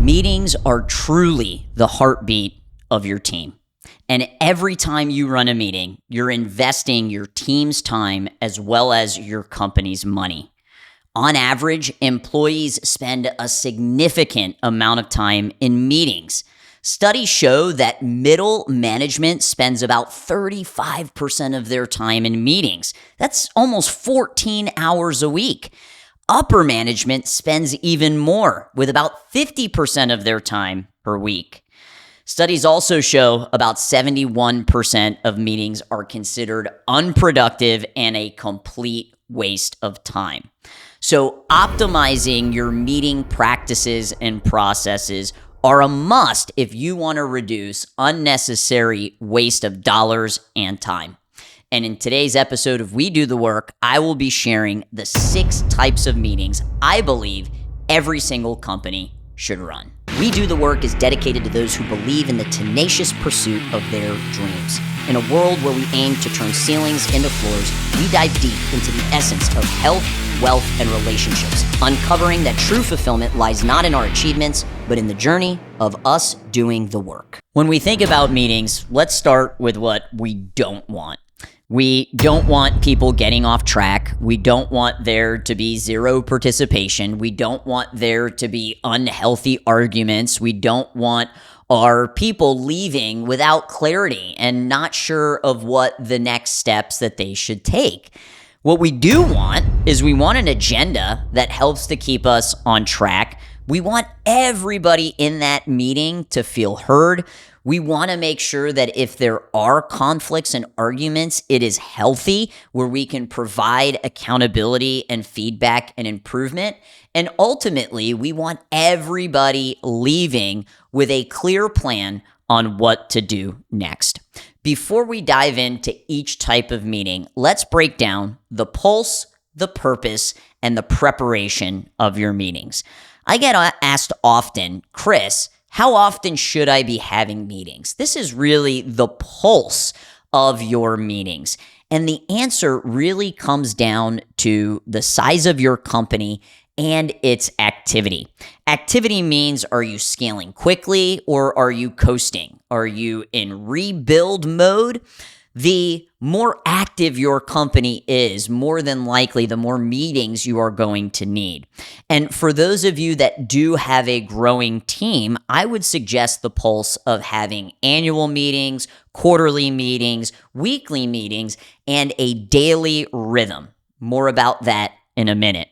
Meetings are truly the heartbeat of your team. And every time you run a meeting, you're investing your team's time as well as your company's money. On average, employees spend a significant amount of time in meetings. Studies show that middle management spends about 35% of their time in meetings. That's almost 14 hours a week. Upper management spends even more, with about 50% of their time per week. Studies also show about 71% of meetings are considered unproductive and a complete waste of time. So optimizing your meeting practices and processes are a must if you want to reduce unnecessary waste of dollars and time. And in today's episode of We Do the Work, I will be sharing the 6 types of meetings I believe every single company should run. We Do the Work is dedicated to those who believe in the tenacious pursuit of their dreams. In a world where we aim to turn ceilings into floors, we dive deep into the essence of health, wealth, and relationships, uncovering that true fulfillment lies not in our achievements, but in the journey of us doing the work. When we think about meetings, let's start with what we don't want. We don't want people getting off track. We don't want there to be zero participation. We don't want there to be unhealthy arguments. We don't want our people leaving without clarity and not sure of what the next steps that they should take. What we do want is we want an agenda that helps to keep us on track. We want everybody in that meeting to feel heard. We want to make sure that if there are conflicts and arguments, it is healthy, where we can provide accountability and feedback and improvement. And ultimately, we want everybody leaving with a clear plan on what to do next. Before we dive into each type of meeting, let's break down the pulse, the purpose, and the preparation of your meetings. I get asked often, Chris, how often should I be having meetings? This is really the pulse of your meetings. And the answer really comes down to the size of your company and its activity. Activity means, are you scaling quickly or are you coasting? Are you in rebuild mode? The more active your company is, more than likely, the more meetings you are going to need. And for those of you that do have a growing team, I would suggest the pulse of having annual meetings, quarterly meetings, weekly meetings, and a daily rhythm. More about that in a minute.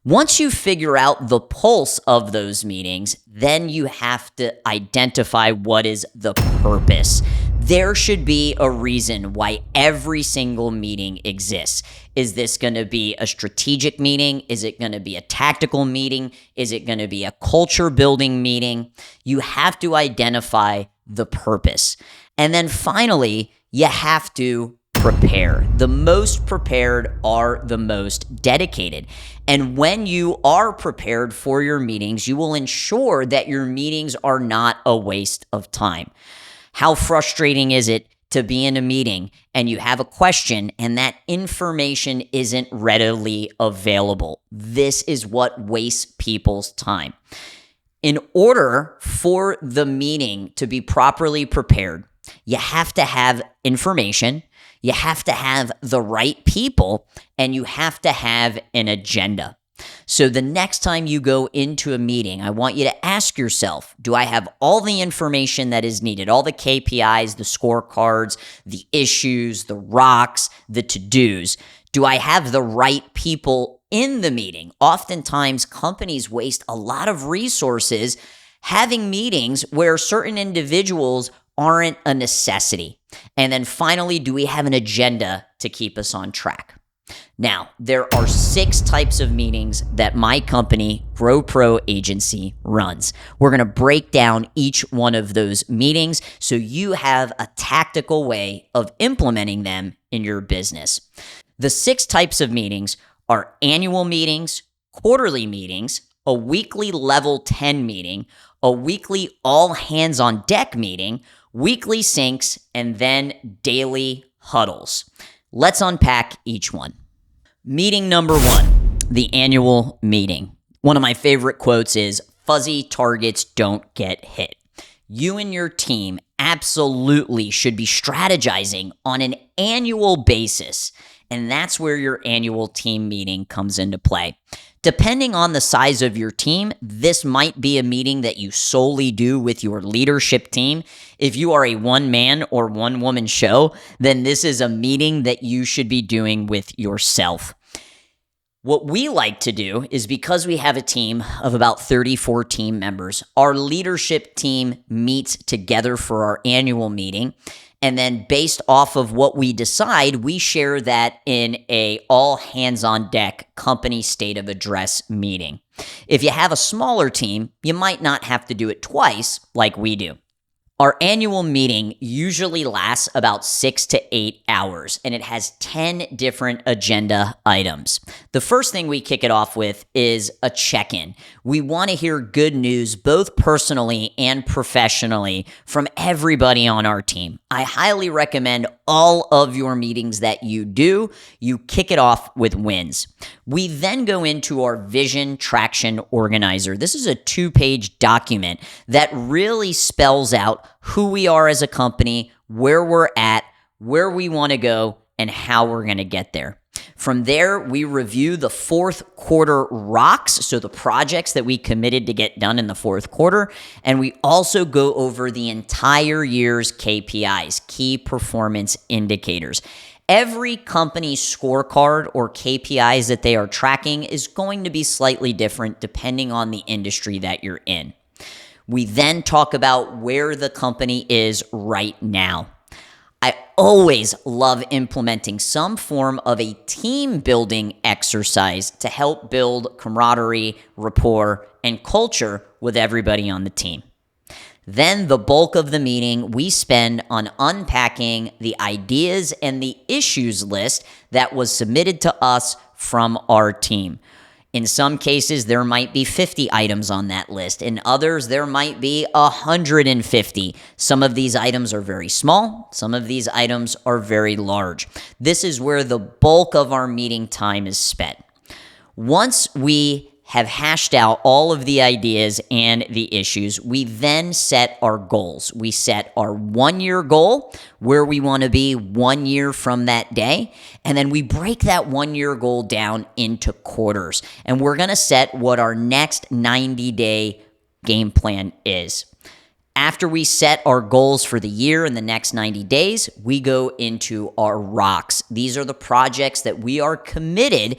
Once you figure out the pulse of those meetings, then you have to identify what is the purpose. There should be a reason why every single meeting exists. Is this going to be a strategic meeting? Is it going to be a tactical meeting? Is it going to be a culture building meeting? You have to identify the purpose. And then finally, you have to prepare. The most prepared are the most dedicated. And when you are prepared for your meetings, you will ensure that your meetings are not a waste of time. How frustrating is it to be in a meeting and you have a question and that information isn't readily available? This is what wastes people's time. In order for the meeting to be properly prepared, you have to have information, you have to have the right people, and you have to have an agenda. So the next time you go into a meeting, I want you to ask yourself, do I have all the information that is needed? All the KPIs, the scorecards, the issues, the rocks, the to-dos. Do I have the right people in the meeting? Oftentimes, companies waste a lot of resources having meetings where certain individuals aren't a necessity. And then finally, do we have an agenda to keep us on track? Now, there are 6 types of meetings that my company, GrowPro Agency, runs. We're going to break down each one of those meetings so you have a tactical way of implementing them in your business. The 6 types of meetings are annual meetings, quarterly meetings, a weekly level 10 meeting, a weekly all hands on deck meeting, weekly syncs, and then daily huddles. Let's unpack each one. Meeting number 1, the annual meeting. One of my favorite quotes is, fuzzy targets don't get hit. You and your team absolutely should be strategizing on an annual basis, and that's where your annual team meeting comes into play. Depending on the size of your team, this might be a meeting that you solely do with your leadership team. If you are a one-man or one-woman show, then this is a meeting that you should be doing with yourself. What we like to do is, because we have a team of about 34 team members, our leadership team meets together for our annual meeting. And then based off of what we decide, we share that in a all hands on deck company state of address meeting. If you have a smaller team, you might not have to do it twice like we do. Our annual meeting usually lasts about 6 to 8 hours, and it has 10 different agenda items. The first thing we kick it off with is a check-in. We want to hear good news, both personally and professionally, from everybody on our team. I highly recommend all of your meetings that you do, you kick it off with wins. We then go into our vision traction organizer. This is a 2-page document that really spells out who we are as a company, where we're at, where we want to go, and how we're going to get there. From there, we review the fourth quarter rocks, so the projects that we committed to get done in the fourth quarter, and we also go over the entire year's KPIs, key performance indicators. Every company's scorecard or KPIs that they are tracking is going to be slightly different depending on the industry that you're in. We then talk about where the company is right now. I always love implementing some form of a team building exercise to help build camaraderie, rapport, and culture with everybody on the team. Then the bulk of the meeting we spend on unpacking the ideas and the issues list that was submitted to us from our team. In some cases, there might be 50 items on that list. In others, there might be 150. Some of these items are very small. Some of these items are very large. This is where the bulk of our meeting time is spent. Once we have hashed out all of the ideas and the issues, we then set our goals. We set our 1-year goal, where we want to be 1 year from that day, and then we break that 1-year goal down into quarters, and we're going to set what our next 90-day game plan is. After we set our goals for the year and the next 90 days, we go into our rocks. These are the projects that we are committed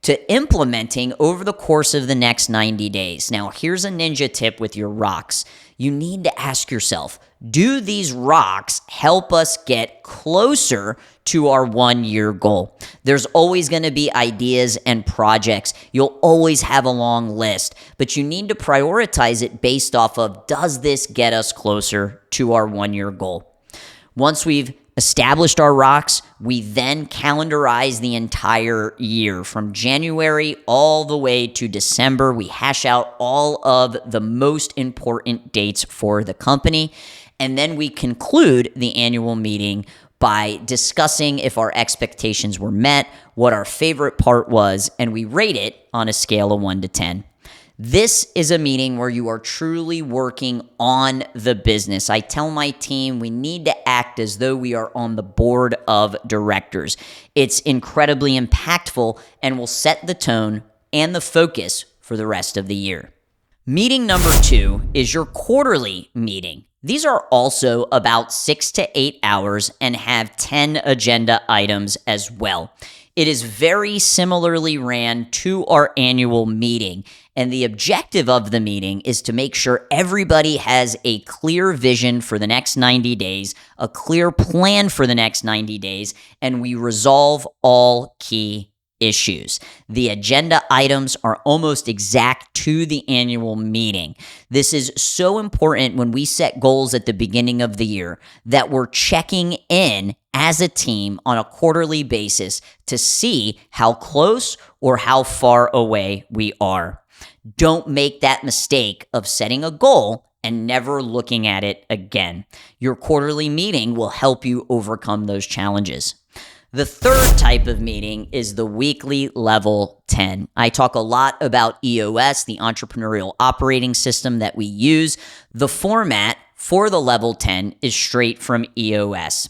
to implementing over the course of the next 90 days. Now, here's a ninja tip with your rocks. You need to ask yourself, do these rocks help us get closer to our 1-year goal? There's always going to be ideas and projects. You'll always have a long list, but you need to prioritize it based off of, does this get us closer to our 1-year goal? Once we've established our rocks, we then calendarize the entire year from January all the way to December. We hash out all of the most important dates for the company, and then we conclude the annual meeting by discussing if our expectations were met, what our favorite part was, and we rate it on a scale of 1 to 10. This is a meeting where you are truly working on the business. I tell my team we need to act as though we are on the board of directors. It's incredibly impactful and will set the tone and the focus for the rest of the year. Meeting number 2 is your quarterly meeting. These are also about 6 to 8 hours and have 10 agenda items as well. It is very similarly ran to our annual meeting, and the objective of the meeting is to make sure everybody has a clear vision for the next 90 days, a clear plan for the next 90 days, and we resolve all key issues. The agenda items are almost exact to the annual meeting. This is so important when we set goals at the beginning of the year that we're checking in as a team on a quarterly basis to see how close or how far away we are. Don't make that mistake of setting a goal and never looking at it again. Your quarterly meeting will help you overcome those challenges. The third type of meeting is the weekly level 10. I talk a lot about EOS, the entrepreneurial operating system that we use. The format for the level 10 is straight from EOS.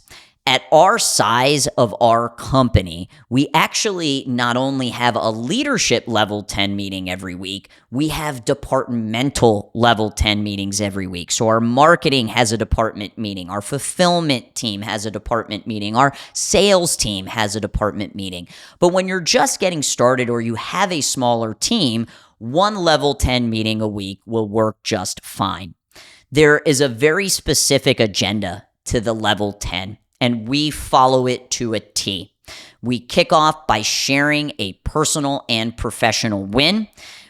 At our size of our company, we actually not only have a leadership level 10 meeting every week, we have departmental level 10 meetings every week. So our marketing has a department meeting, our fulfillment team has a department meeting, our sales team has a department meeting. But when you're just getting started or you have a smaller team, one level 10 meeting a week will work just fine. There is a very specific agenda to the level 10. And we follow it to a T. We kick off by sharing a personal and professional win.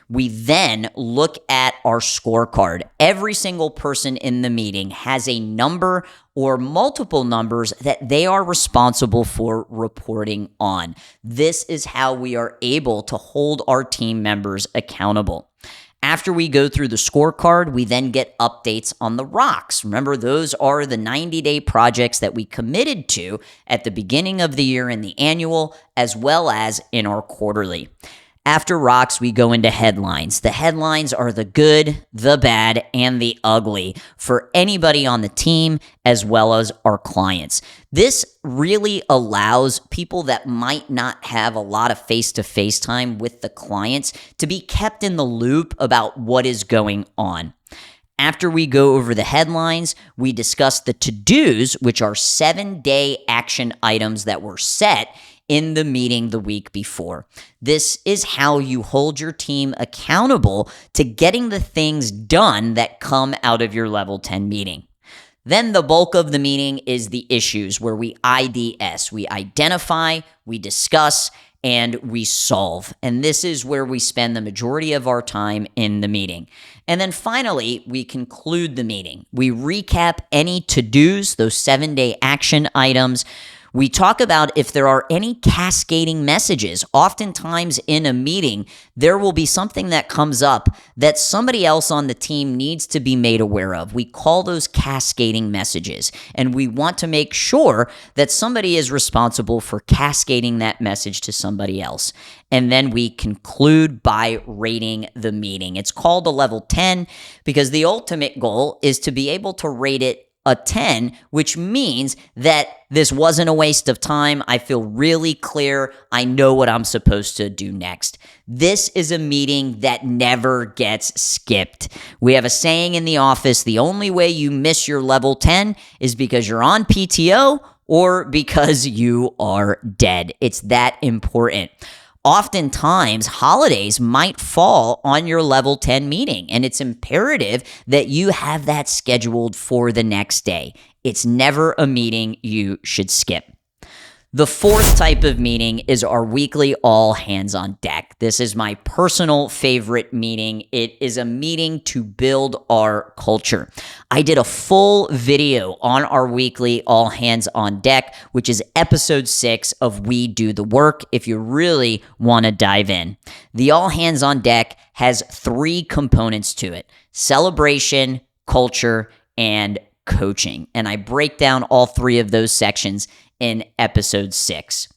We then look at our scorecard. Every single person in the meeting has a number or multiple numbers that they are responsible for reporting on. This is how we are able to hold our team members accountable. After we go through the scorecard, we then get updates on the rocks. Remember, those are the 90-day projects that we committed to at the beginning of the year in the annual, as well as in our quarterly. After rocks, we go into headlines. The headlines are the good, the bad, and the ugly for anybody on the team as well as our clients. This really allows people that might not have a lot of face-to-face time with the clients to be kept in the loop about what is going on. After we go over the headlines, we discuss the to-dos, which are 7-day action items that were set in the meeting the week before. This is how you hold your team accountable to getting the things done that come out of your level 10 meeting. Then the bulk of the meeting is the issues, where we IDS. We identify, we discuss, and we solve. And this is where we spend the majority of our time in the meeting. And then finally, we conclude the meeting. We recap any to-dos, those 7-day action items. We talk about if there are any cascading messages. Oftentimes in a meeting, there will be something that comes up that somebody else on the team needs to be made aware of. We call those cascading messages, and we want to make sure that somebody is responsible for cascading that message to somebody else. And then we conclude by rating the meeting. It's called a level 10 because the ultimate goal is to be able to rate it a 10, which means that this wasn't a waste of time. I feel really clear. I know what I'm supposed to do next. This is a meeting that never gets skipped. We have a saying in the office, the only way you miss your level 10 is because you're on PTO or because you are dead. It's that important. Oftentimes, holidays might fall on your level 10 meeting, and it's imperative that you have that scheduled for the next day. It's never a meeting you should skip. The fourth type of meeting is our weekly all hands on deck. This is my personal favorite meeting. It is a meeting to build our culture. I did a full video on our weekly all hands on deck, which is episode 6 of We Do the Work, if you really want to dive in. The all hands on deck has 3 components to it: celebration, culture, and coaching. And I break down all 3 of those sections in episode 6.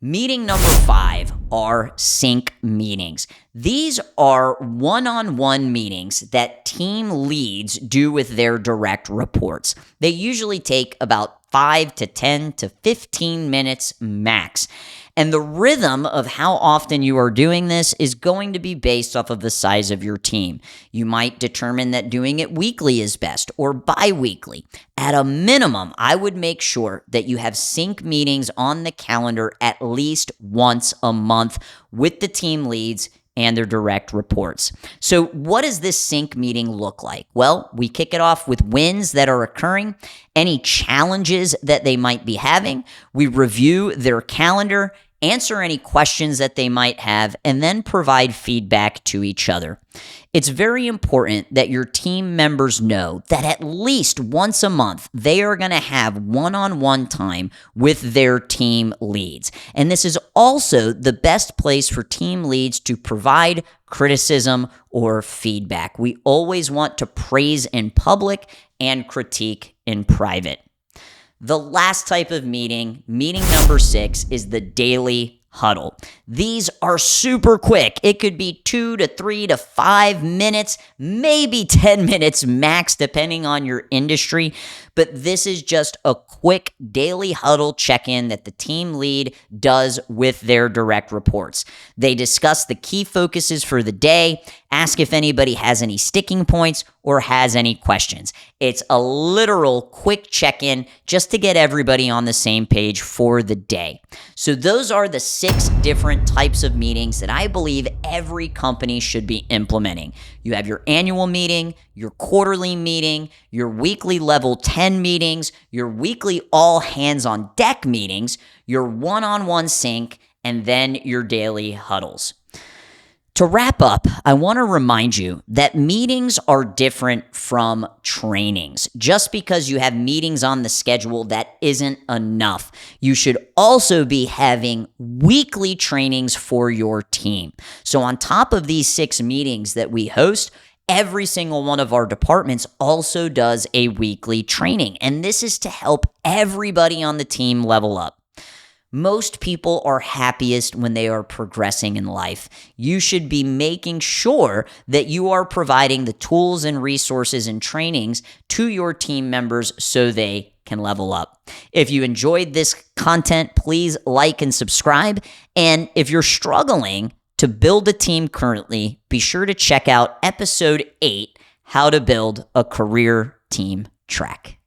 Meeting number 5 are sync meetings. These are one-on-one meetings that team leads do with their direct reports. They usually take about 5 to 10 to 15 minutes max. And the rhythm of how often you are doing this is going to be based off of the size of your team. You might determine that doing it weekly is best or bi-weekly. At a minimum, I would make sure that you have sync meetings on the calendar at least once a month with the team leads and their direct reports. So what does this sync meeting look like? Well, we kick it off with wins that are occurring, any challenges that they might be having. We review their calendar, answer any questions that they might have, and then provide feedback to each other. It's very important that your team members know that at least once a month, they are going to have one-on-one time with their team leads. And this is also the best place for team leads to provide criticism or feedback. We always want to praise in public and critique in private. The last type of meeting number 6, is the daily huddle. These are super quick. It could be 2 to 3 to 5 minutes, maybe 10 minutes max, depending on your industry. But this is just a quick daily huddle check-in that the team lead does with their direct reports. They discuss the key focuses for the day, ask if anybody has any sticking points or has any questions. It's a literal quick check-in just to get everybody on the same page for the day. So those are the 6 different types of meetings that I believe every company should be implementing. You have your annual meeting, your quarterly meeting, your weekly level 10 meetings, your weekly all hands on deck meetings, your one-on-one sync, and then your daily huddles. To wrap up, I want to remind you that meetings are different from trainings. Just because you have meetings on the schedule, that isn't enough. You should also be having weekly trainings for your team. So on top of these 6 meetings that we host, every single one of our departments also does a weekly training. And this is to help everybody on the team level up. Most people are happiest when they are progressing in life. You should be making sure that you are providing the tools and resources and trainings to your team members so they can level up. If you enjoyed this content, please like and subscribe. And if you're struggling to build a team currently, be sure to check out episode 8, How to Build a Career Team Track.